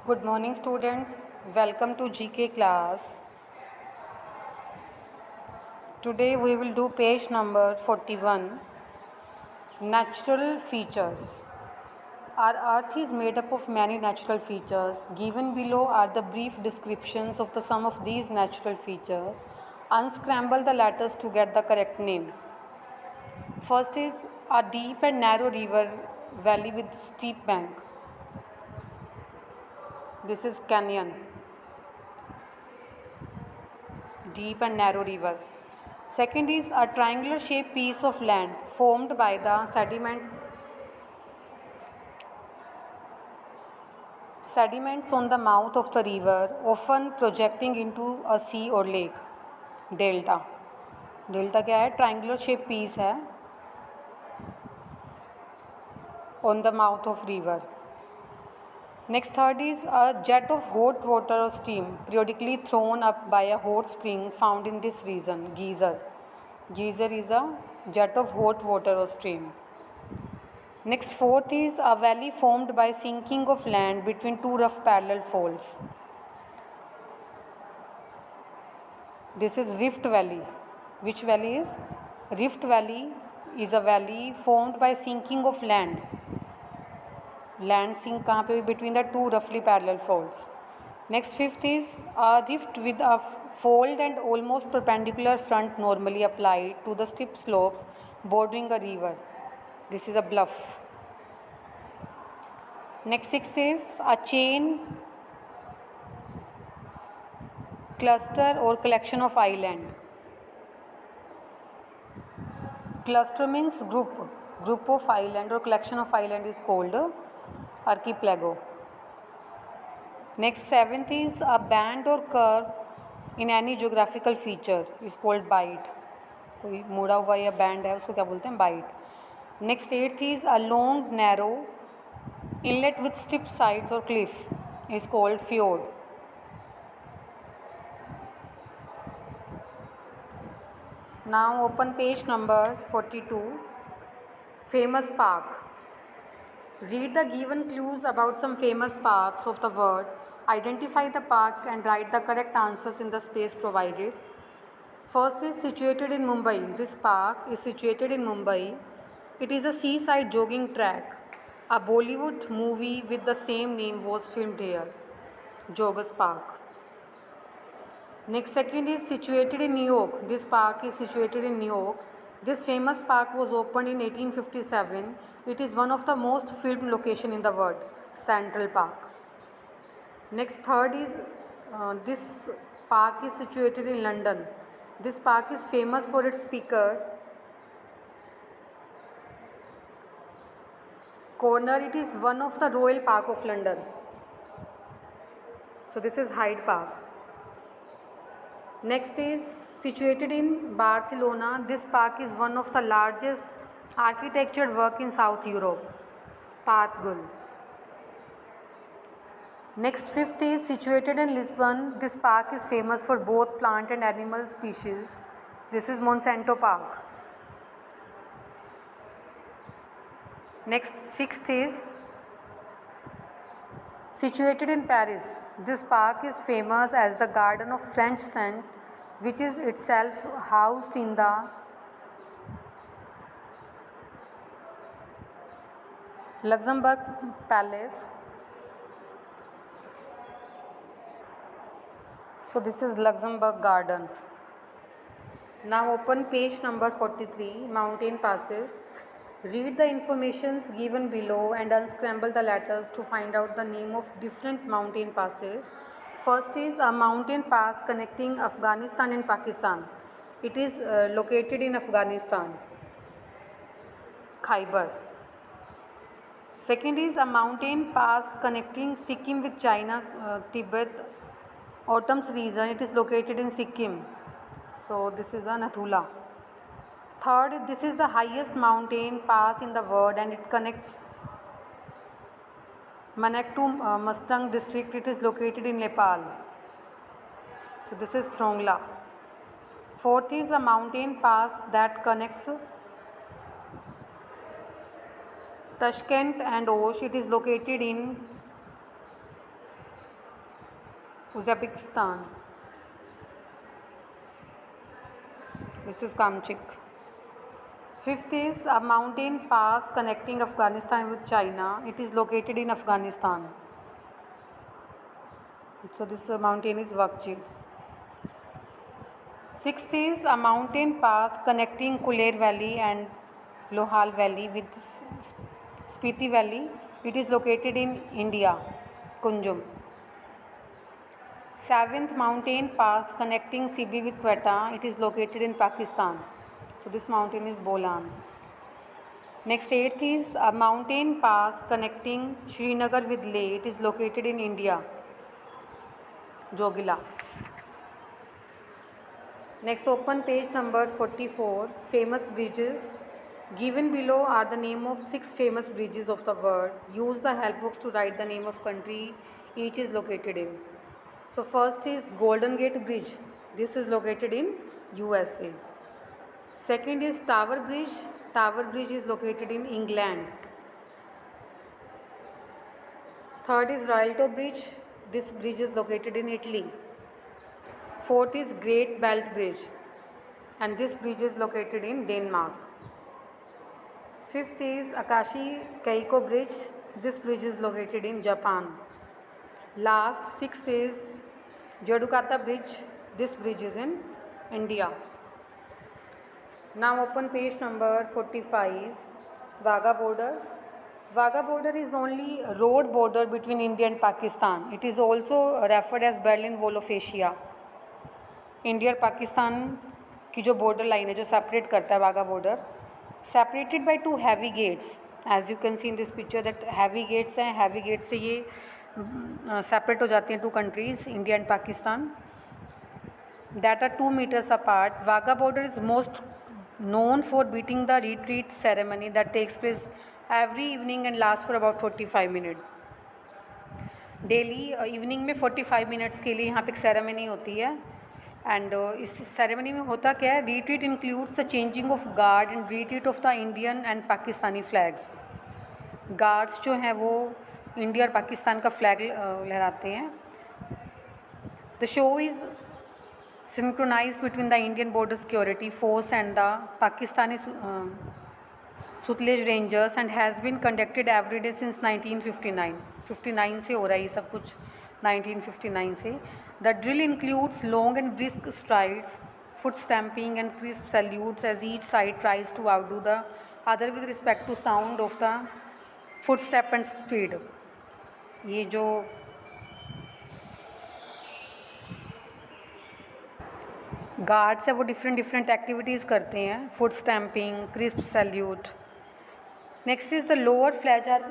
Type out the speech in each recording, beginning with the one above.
Good morning, students. Welcome to GK class. Today we will do page number 41, Natural Features. Our earth is made up of many natural features. Given below are the brief descriptions of the sum of these natural features. Unscramble the letters to get the correct name. First is a deep and narrow river valley with steep bank. This is canyon. Deep and narrow river. Second is a triangular shaped piece of land formed by the sediments on the mouth of the river, often projecting into a sea or lake. Delta. Delta क्या है? Triangular shaped piece है on the mouth of river. Next, third is a jet of hot water or steam periodically thrown up by a hot spring found in this region. Geyser. Geyser is a jet of hot water or stream. Next, fourth is a valley formed by sinking of land between two rough parallel faults. This is Rift Valley. Which valley is? Rift Valley is a valley formed by sinking of land. Land sink कहाँ पे? Between the two roughly parallel faults. Next, fifth is a rift with a fold and almost perpendicular front normally applied to the steep slopes bordering a river. This is a bluff. Next, sixth is a chain, cluster or collection of island. Cluster means group. Group of island or collection of island is called archipelago. Next, seventh is a band or curve in any geographical feature is called bight. कोई मुड़ा हुआ या band है उसको क्या बोलते हैं? Bite. Next, eighth is a long narrow inlet with steep sides or cliff is called fjord. Now open page number 42, famous park. Read the given clues about some famous parks of the world. Identify the park and write the correct answers in the space provided. First is situated in Mumbai. This park is situated in Mumbai. It is a seaside jogging track. A Bollywood movie with the same name was filmed here, Joggers Park. Next, second is situated in New York. This park is situated in New York. This famous park was opened in 1857. It is one of the most filmed location in the world, Central Park. Next, third is this park is situated in London. This park is famous for its speaker corner. It is one of the Royal Park of London. So this is Hyde Park. Next is situated in Barcelona. This park is one of the largest architectural work in South Europe, Park Güell. Next, fifth is situated in Lisbon. This park is famous for both plant and animal species. This is Monsanto Park. Next, sixth is situated in Paris. This park is famous as the Garden of French Saint, which is itself housed in the Luxembourg Palace. So this is Luxembourg Garden. Now open page number 43, mountain passes. Read the informations given below and unscramble the letters to find out the name of different mountain passes. First is a mountain pass connecting Afghanistan and Pakistan. It is located in Afghanistan, Khyber. Second is a mountain pass connecting Sikkim with China's Tibet Autumn's region. It is located in Sikkim. So this is a Nathula. Third, this is the highest mountain pass in the world and it connects Manak to Mustang district. It is located in Nepal. So this is Throngla. Fourth is a mountain pass that connects Tashkent and Osh. It is located in Uzbekistan. This is Kamchik. Fifth is a mountain pass connecting Afghanistan with China. It is located in Afghanistan. So this mountain is Wakji. Sixth is a mountain pass connecting Kuler Valley and Lohal Valley with Spiti Valley. It is located in India, Kunjum. Seventh, mountain pass connecting Sibi with Quetta. It is located in Pakistan. So this mountain is Bolan. Next, eighth is a mountain pass connecting Srinagar with Leh. It is located in India, Jogila. Next, open page number 44, famous bridges. Given below are the name of 6 famous bridges of the world. Use the help box to write the name of country each is located in. So first is Golden Gate Bridge. This is located in USA. Second is Tower Bridge. Tower Bridge is located in England. Third is Rialto Bridge. This bridge is located in Italy. Fourth is Great Belt Bridge, and this bridge is located in Denmark. Fifth is Akashi Keiko Bridge. This bridge is located in Japan. Last, sixth is Jadukata Bridge. This bridge is in India. Now open page number 45, Wagah border. Wagah border is only a road border between India and Pakistan. It is also referred as Berlin Wall of Asia. India और पाकिस्तान की जो border line है जो separate करता है Wagah border, separated by 2 heavy gates. As you can see in this picture that heavy gates हैं. Heavy gate से ये सेपरेट हो जाती हैं 2 countries, India and Pakistan, that are 2 meters apart. Wagah border is most known for beating the retreat ceremony that takes place every evening and lasts for about 45 minutes. Daily evening में 45 minutes के लिए यहाँ पे एक सेरेमनी होती है. एंड इस ceremony में होता क्या है, retreat includes the changing of guard and retreat of the Indian and Pakistani flags. Guards जो हैं वो इंडिया और पाकिस्तान का फ्लैग लहराते हैं. The show is synchronized between the Indian border security force and the Pakistani Sutlej Rangers and has been conducted every day since 1959. 59 से हो रहा है ये सब कुछ, 1959 से. The drill includes long and brisk strides, foot stamping and crisp salutes as each side tries to outdo the other with respect to sound of the footstep and speed. ये जो गार्ड्स है वो डिफरेंट एक्टिविटीज़ करते हैं, foot stamping, crisp salute. Next is the lower flag are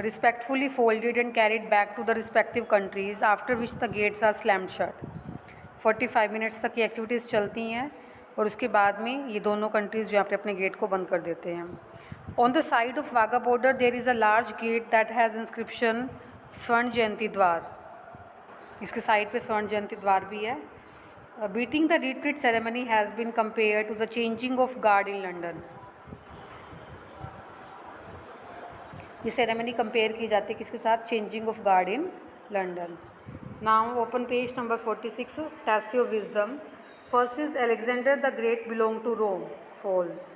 respectfully folded and carried back to the respective countries after which the gates are slammed shut. 45 minutes तक ये activities चलती हैं और उसके बाद में ये दोनों कंट्रीज़ जो यहाँ पे अपने गेट को बंद कर देते हैं. On the side of Wagah border there is a large get that has inscription स्वर्ण जयंती द्वार. इसके साइड पे स्वर्ण जयंती द्वार भी है. Beating the retreat ceremony has been compared to the changing of guard in London. ये सेरेमनी कंपेयर की जाती है किसके साथ, changing of guard in London. Now open page number 46, test of wisdom. First is Alexander the Great belonged to Rome. False.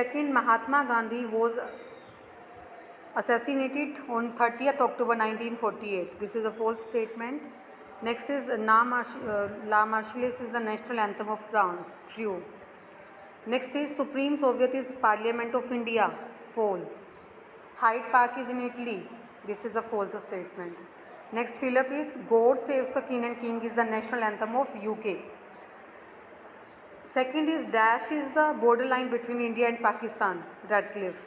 Second, Mahatma Gandhi was assassinated on 30th October 1948. This is a false statement. Next is La Marseillaise is the national anthem of France. True. Next is Supreme Soviet is Parliament of India. False. Hyde Park is in Italy. This is a false statement. Next, Philip is God Saves the King and King is the national anthem of UK. Second is Dash is the borderline between India and Pakistan. Radcliffe.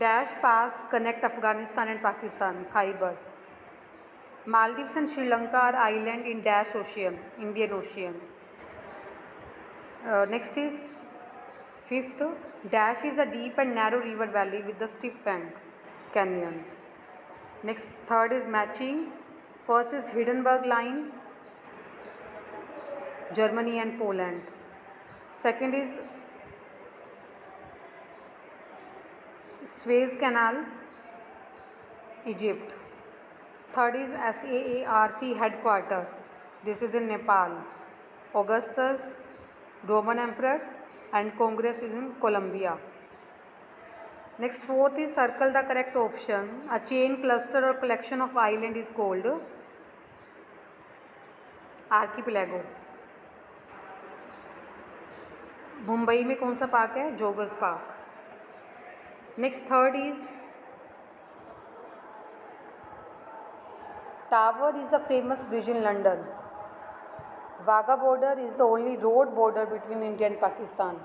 Dash Pass connect Afghanistan and Pakistan. Khyber. Maldives and Sri Lanka are island in Dash Ocean, Indian Ocean. Next is fifth, Dash is a deep and narrow river valley with the steep bank, canyon. Next, third is matching. First is Hindenburg Line, Germany and Poland. Second is Suez Canal, Egypt. Third is SAARC headquarter. This is in Nepal. Augustus, Roman Emperor, and Congress is in Colombia. Next, fourth is circle the correct option. A chain, cluster or collection of island is called archipelago. Mumbai में कौन सा park है? Joggers Park. Next third is Tower is the famous bridge in London. Wagah border is the only road border between India and Pakistan.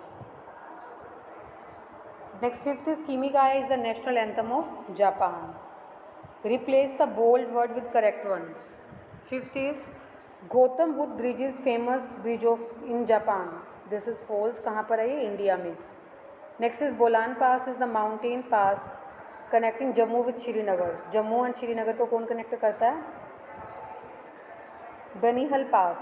Next fifth is Kimigayo is the national anthem of Japan. Replace the bold word with correct one. Fifth is Gautam Buddha bridge is famous bridge of in Japan. This is false. कहाँ पर है ये? India में. Next is Bolan pass is the mountain pass connecting Jammu with Srinagar. Jammu and Srinagar को कौन connect करता है? Banihal pass.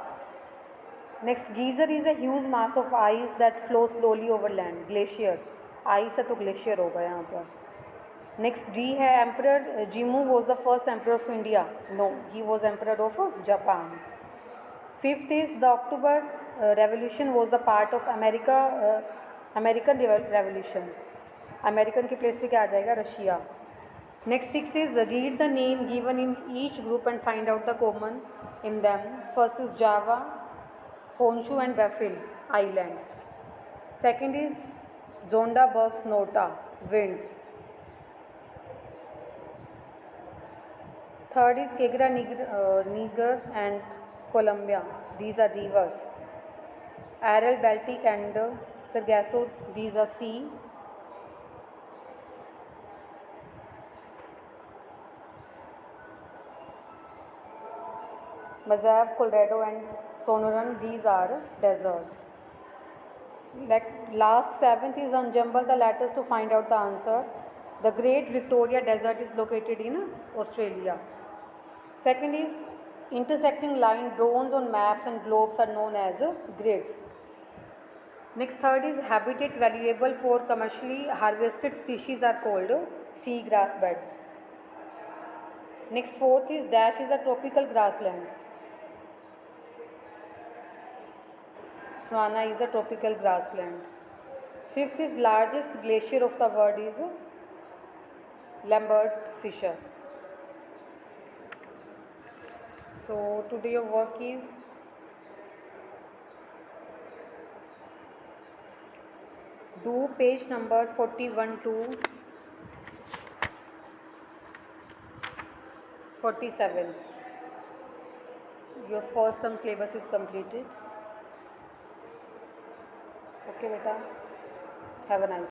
Next geyser is a huge mass of ice that flow slowly over land. Glacier. Ice है तो ग्लेशियर होगा यहाँ पर. नेक्स्ट डी है emperor Jimmu was the first emperor of India. No, he was emperor of Japan. Fifth is the October revolution was the part of American revolution. American की place पे क्या आ जाएगा? Russia. Next six is read the name given in each group and find out the common in them. First is Java, Honshu and Baffin island. Second is Zonda, Bergs, Norte, winds. Third is Kegra, Niger and Colombia. These are rivers. Aral, Baltic and Sargasso. These are sea. Mazab, Colorado and Sonoran. These are desert. Like last seventh is unjumble the letters to find out the answer. The Great Victoria Desert is located in Australia. Second is intersecting line drawn on maps and globes are known as grids. Next third is habitat valuable for commercially harvested species are called sea grass bed. Next fourth is dash is a tropical grassland. Savanna is a tropical grassland. Fifth is largest glacier of the world is Lambert Fisher. So today your work is do page number 41 to 47. Your first term syllabus is completed. Okay beta, have a nice